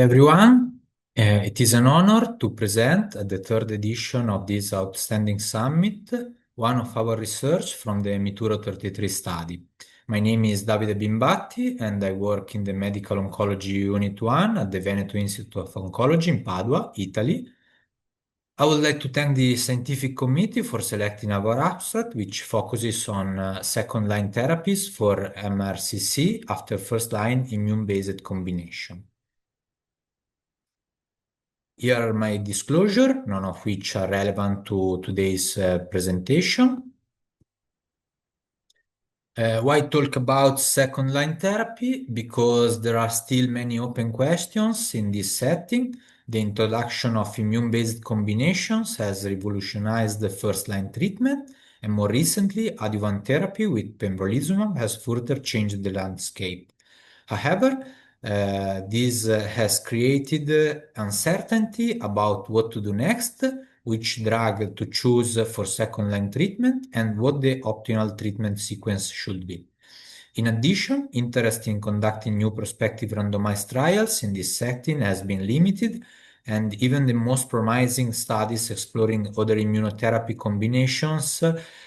everyone. It is an honor to present at the third edition of this outstanding summit, one of our research from the Meet-URO 33 study. My name is Davide Bimbatti and I work in the Medical Oncology Unit 1 at the Veneto Institute of Oncology in Padua, Italy. I would like to thank the scientific committee for selecting our abstract, which focuses on second-line therapies for mRCC after first-line immune-based combination. Here are my disclosure, none of which are relevant to today's presentation. Why talk about second-line therapy? Because there are still many open questions in this setting. The introduction of immune-based combinations has revolutionized the first-line treatment, and more recently, adjuvant therapy with pembrolizumab has further changed the landscape. However, this has created uncertainty about what to do next, which drug to choose for second-line treatment, and what the optimal treatment sequence should be. In addition, interest in conducting new prospective randomized trials in this setting has been limited, and even the most promising studies exploring other immunotherapy combinations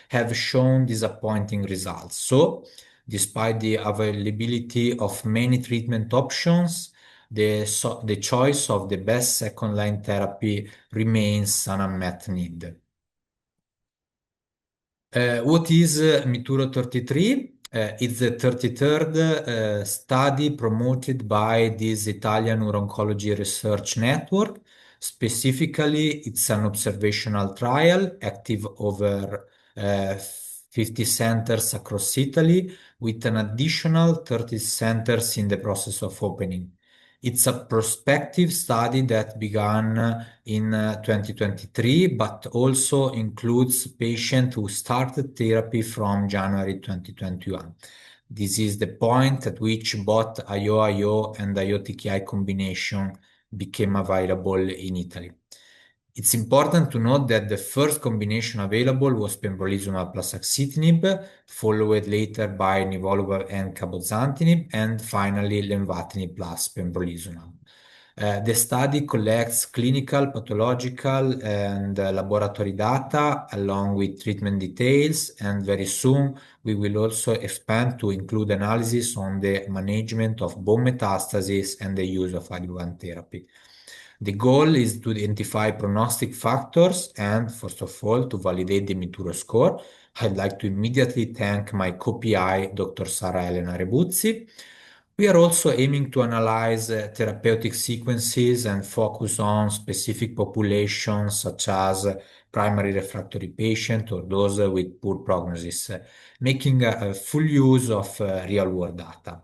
have shown disappointing results. So, despite the availability of many treatment options, the choice of the best second-line therapy remains an unmet need. What is Meet-URO 33? It's the 33rd study promoted by this Italian uro-oncology research network. Specifically, it's an observational trial active over 50 centers across Italy, with an additional 30 centers in the process of opening. It's a prospective study that began in 2023, but also includes patients who started therapy from January 2021. This is the point at which both IO-IO and IO-TKI combination became available in Italy. It's important to note that the first combination available was pembrolizumab plus axitinib, followed later by nivolumab and cabozantinib, and finally lenvatinib plus pembrolizumab. The study collects clinical, pathological, and laboratory data along with treatment details, and very soon we will also expand to include analysis on the management of bone metastases and the use of adjuvant therapy. The goal is to identify prognostic factors and, first of all, to validate the Meet-URO score. I'd like to immediately thank my co-PI, Dr. Sara Elena Rebuzzi. We are also aiming to analyze therapeutic sequences and focus on specific populations such as primary refractory patients or those with poor prognosis, making a full use of real-world data.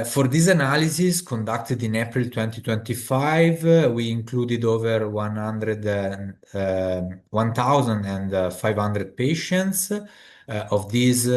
For this analysis conducted in April 2025, we included over 1,500 patients. Of these,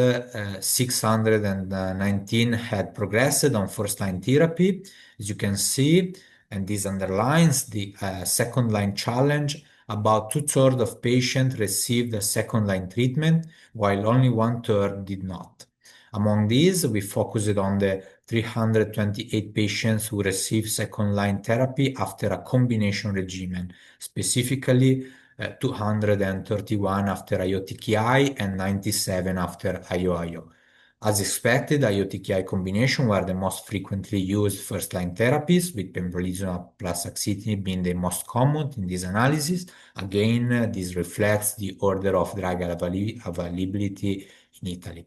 619 had progressed on first-line therapy. As you can see, and this underlines the second-line challenge, about two-thirds of patients received a second-line treatment, while only one-third did not. Among these, we focused on the 328 patients who received second-line therapy after a combination regimen, specifically 231 after IO-TKI and 97 after IO-IO. As expected, IO-TKI combination were the most frequently used first-line therapies, with pembrolizumab plus axitinib being the most common in this analysis. Again, this reflects the order of drug availability in Italy.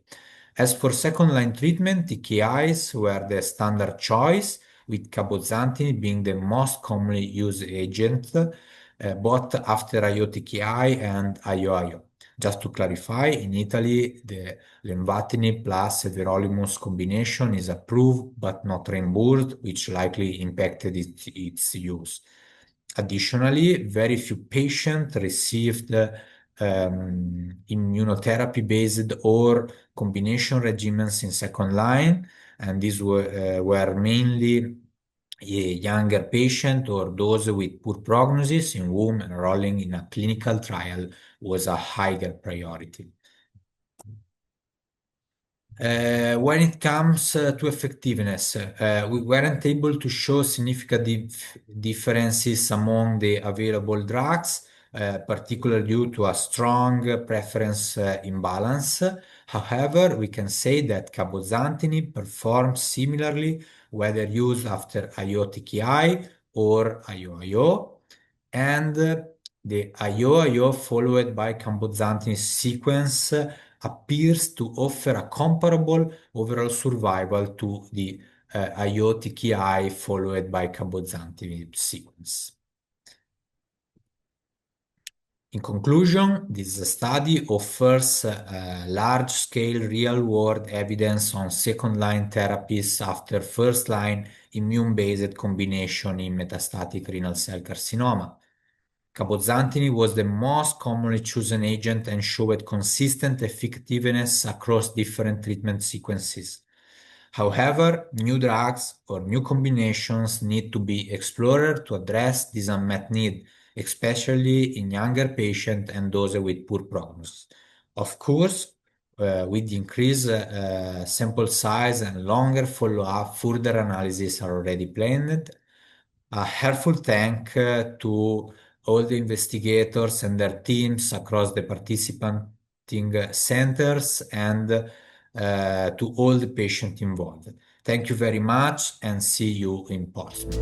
As for second-line treatment, TKIs were the standard choice, with cabozantinib being the most commonly used agent, both after IO-TKI and IO-IO. Just to clarify, in Italy, the lenvatinib plus everolimus combination is approved but not reimbursed, which likely impacted its use. Additionally, very few patients received immunotherapy-based or combination regimens in second line, and these were mainly younger patients or those with poor prognosis in whom enrolling in a clinical trial was a higher priority. When it comes to effectiveness, we weren't able to show significant differences among the available drugs, particularly due to a strong preference imbalance. However, we can say that cabozantinib performs similarly whether used after IO-TKI or IO-IO, and the IO-IO followed by cabozantinib sequence appears to offer a comparable overall survival to the IO-TKI followed by cabozantinib sequence. In conclusion, this study offers large-scale real-world evidence on second-line therapies after first-line immune-based combination in metastatic renal cell carcinoma. Cabozantinib was the most commonly chosen agent and showed consistent effectiveness across different treatment sequences. However, new drugs or new combinations need to be explored to address this unmet need, especially in younger patients and those with poor prognosis. Of course, with the increased sample size and longer follow-up, further analysis are already planned. A helpful thank to all the investigators and their teams across the participating centers and to all the patients involved. Thank you very much and see you in Portsmouth.